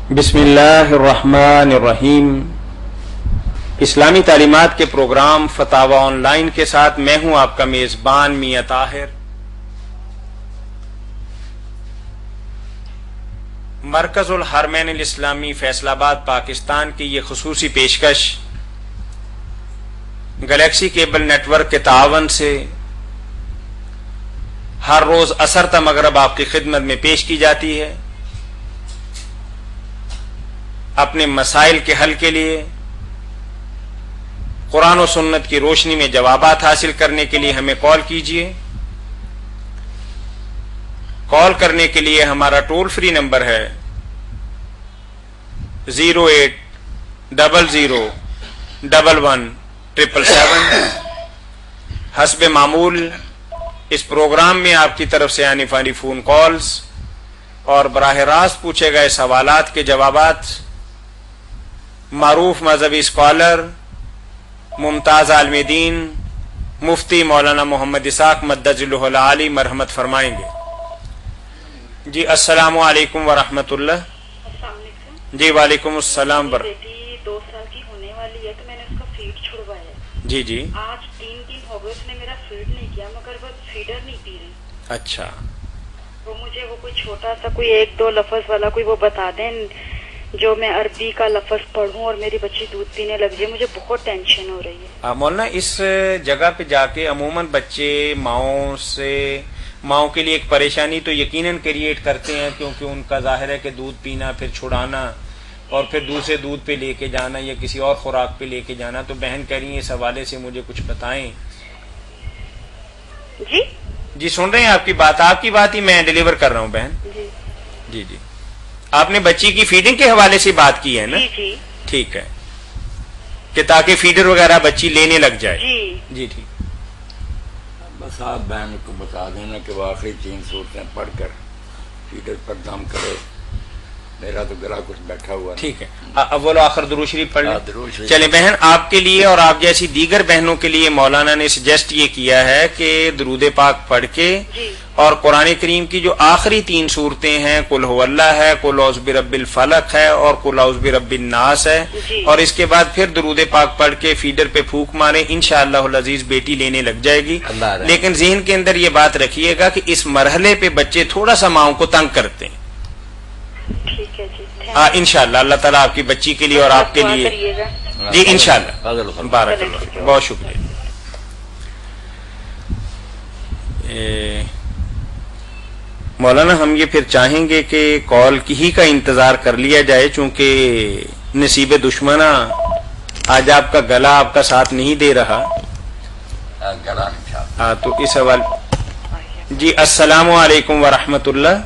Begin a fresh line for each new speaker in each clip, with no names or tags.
بسم اللہ الرحمن الرحیم۔ اسلامی تعلیمات کے پروگرام فتاوی آن لائن کے ساتھ میں ہوں آپ کا میزبان میاں طاہر۔ مرکز الحرمین الاسلامی فیصل آباد پاکستان کی یہ خصوصی پیشکش گلیکسی کیبل نیٹ ورک کے تعاون سے ہر روز عصر تا مغرب آپ کی خدمت میں پیش کی جاتی ہے۔ اپنے مسائل کے حل کے لیے قرآن و سنت کی روشنی میں جوابات حاصل کرنے کے لیے ہمیں کال کیجیے۔ کال کرنے کے لیے ہمارا ٹول فری نمبر ہے 08001117777۔ حسب معمول اس پروگرام میں آپ کی طرف سے آنے والی فون کالز اور براہ راست پوچھے گئے سوالات کے جوابات معروف مذہبی اسکالر ممتاز عالم دین مفتی مولانا محمد اسحاق مدد اللہ العالی مرحمت فرمائیں گے۔ جی السلام علیکم ورحمۃ اللہ۔
السلام علیکم۔
جی وعلیکم السلام
بیٹی 2 سال کی ہونے والی ہے تو میں نے اس کا فیڈ چھڑوایا ہے۔
جی جی
آج 3 دن ہو گئے اس نے میرا فیڈ نہیں کیا، مگر وہ فیڈر نہیں پی رہی۔
اچھا،
وہ مجھے وہ کوئی چھوٹا سا کوئی 1-2 لفظ والا کوئی وہ بتا دیں جو میں عربی کا لفظ پڑھوں اور میری بچی دودھ پینے لگ جائے، مجھے بہت ٹینشن ہو رہی ہے۔
مولانا اس جگہ پہ جا کے عموماً بچے ماؤں کے لیے ایک پریشانی تو یقیناً کریٹ کرتے ہیں، کیونکہ ان کا ظاہر ہے کہ دودھ پینا پھر چھڑانا اور پھر دوسرے دودھ پہ لے کے جانا یا کسی اور خوراک پہ لے کے جانا، تو بہن کہہ رہی ہیں اس حوالے سے مجھے کچھ بتائیں۔ جی سن رہے ہیں آپ کی بات ہی میں ڈیلیور کر رہا ہوں بہن۔ جی جی آپ نے بچی کی فیڈنگ کے حوالے سے بات کی ہے نا؟
جی
ٹھیک ہے، کہ تاکہ فیڈر وغیرہ بچی لینے لگ جائے۔ جی ٹھیک،
بس آپ بہن کو بتا دینا کہ وہ آخری 3 صورتیں پڑھ کر فیڈر پر دم کرے۔ میرا تو گلا کچھ بیٹھا ہوا۔
ٹھیک ہے، اول و آخر درود شریف پڑھ لیں۔
درود
چلیں بہن، آپ کے لیے اور آپ جیسی دیگر بہنوں کے لیے مولانا نے سجیسٹ یہ کیا ہے کہ درود پاک پڑھ کے اور قرآن کریم کی جو آخری 3 صورتیں ہیں، قل هو اللہ ہے، قل اعوذ برب الفلق ہے اور قل اعوذ برب الناس ہے، اور اس کے بعد پھر درود پاک پڑھ کے فیڈر پہ پھونک مارے، انشاءاللہ العزیز بیٹی لینے لگ جائے گی۔ لیکن ذہن کے اندر یہ بات رکھیے گا کہ اس مرحلے پہ بچے تھوڑا سا ماؤں کو تنگ کرتے ہیں۔
ٹھیک ہے جی،
انشاءاللہ اللہ تعالیٰ آپ کی بچی کے لیے اور آپ کے لیے جی انشاءاللہ بارک اللہ۔ بہت شکریہ۔ مولانا ہم یہ پھر چاہیں گے کہ کال کی ہی کا انتظار کر لیا جائے، چونکہ نصیب دشمنا آج آپ کا گلا آپ کا ساتھ نہیں دے رہا۔ تو اس حوالے جی السلام علیکم ورحمۃ اللہ۔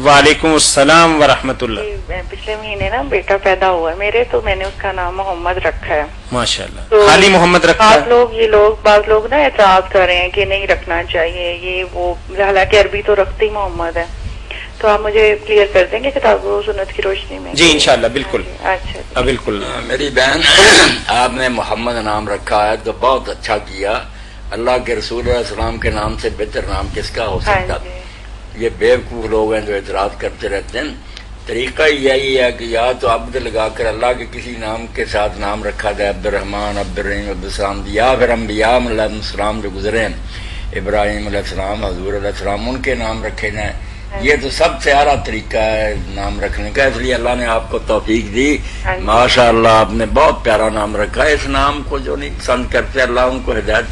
وعلیکم السلام ورحمۃ اللہ۔
پچھلے مہینے نا بیٹا پیدا ہوا ہے میرے، تو میں نے اس کا نام محمد رکھا ہے۔
ماشاءاللہ، خالی محمد رکھا ہے؟
بعض لوگ نا اعتراض کر رہے ہیں کہ نہیں رکھنا چاہیے یہ وہ، حالانکہ عربی تو رکھتے ہی محمد ہے، تو آپ مجھے کلیئر کر دیں گے کتاب و سنت کی روشنی میں؟
جی انشاءاللہ بالکل۔
اچھا
بالکل
میری بہن، آپ نے محمد نام رکھا ہے تو بہت اچھا کیا۔ اللہ کے رسول علیہ السلام کے نام سے بہتر نام کس کا ہو سکتا؟ یہ بیوقوف لوگ ہیں جو اعتراض کرتے رہتے ہیں۔ طریقہ یہی ہے کہ یا تو عبد لگا کر اللہ کے کسی نام کے ساتھ نام رکھا جائے، عبد الرحمن، عبد الرحیم، عبد السلام، یا پھر انبیاء علیہ السلام جو گزرے ہیں، ابراہیم علیہ السلام، حضور علیہ السلام، ان کے نام رکھے جائیں۔ یہ تو سب سے اعلیٰ طریقہ ہے نام رکھنے کا، اس لیے اللہ نے آپ کو توفیق دی۔ ماشاء اللہ آپ نے بہت پیارا نام رکھا ہے۔ اس نام کو جو نہیں پسند کرتے اللہ ان کو ہدایت،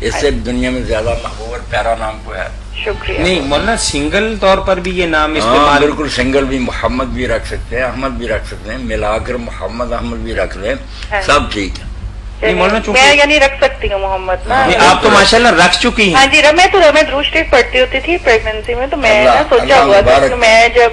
اس سے دنیا میں زیادہ محبوب اور پیارا نام کو ہے۔
شکریہ۔
نہیں مولانا سنگل طور پر بھی یہ نام استعمال؟
بالکل سنگل بھی، محمد بھی رکھ سکتے ہیں، احمد بھی رکھ سکتے ہیں، ملا کر محمد احمد بھی رکھ لیں، سب ٹھیک ہے۔
میں یعنی رکھ سکتی ہوں محمد نا؟
آپ تو ماشاءاللہ رکھ چکی ہیں۔
ہاں جی، میں درود شریف پڑھتی ہوتی تھی پریگنینسی میں، تو میں نا سوچا ہوا تھا کہ میں جب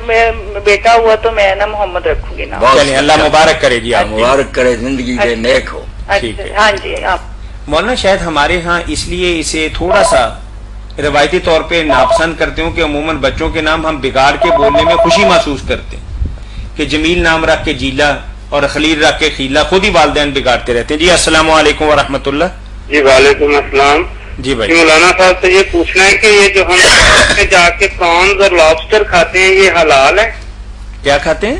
بیٹا ہوا تو میں نا محمد رکھوں گی نا۔
چلیے اللہ مبارک کرے جی، آپ
مبارک کرے، زندگی کے نیک ہو۔
ٹھیک ہے۔
ہاں جی آپ
مولانا شاید ہمارے ہاں اس لیے اسے تھوڑا سا روایتی طور پہ ناپسند کرتے ہوں کہ عموماً بچوں کے نام ہم بگاڑ کے بولنے میں خوشی محسوس کرتے ہیں، کہ جمیل نام رکھ کے جیلا اور خلیل رکھ کے خیلا، خود ہی والدین بگاڑتے رہتے ہیں۔ جی السلام علیکم ورحمۃ اللہ۔
جی وعلیکم السلام۔
جی بھائی،
مولانا صاحب سے یہ پوچھنا ہے کہ یہ جو ہم جا کے پرانز اور لابسٹر کھاتے ہیں یہ حلال ہے؟
کیا کھاتے ہیں؟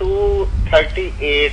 238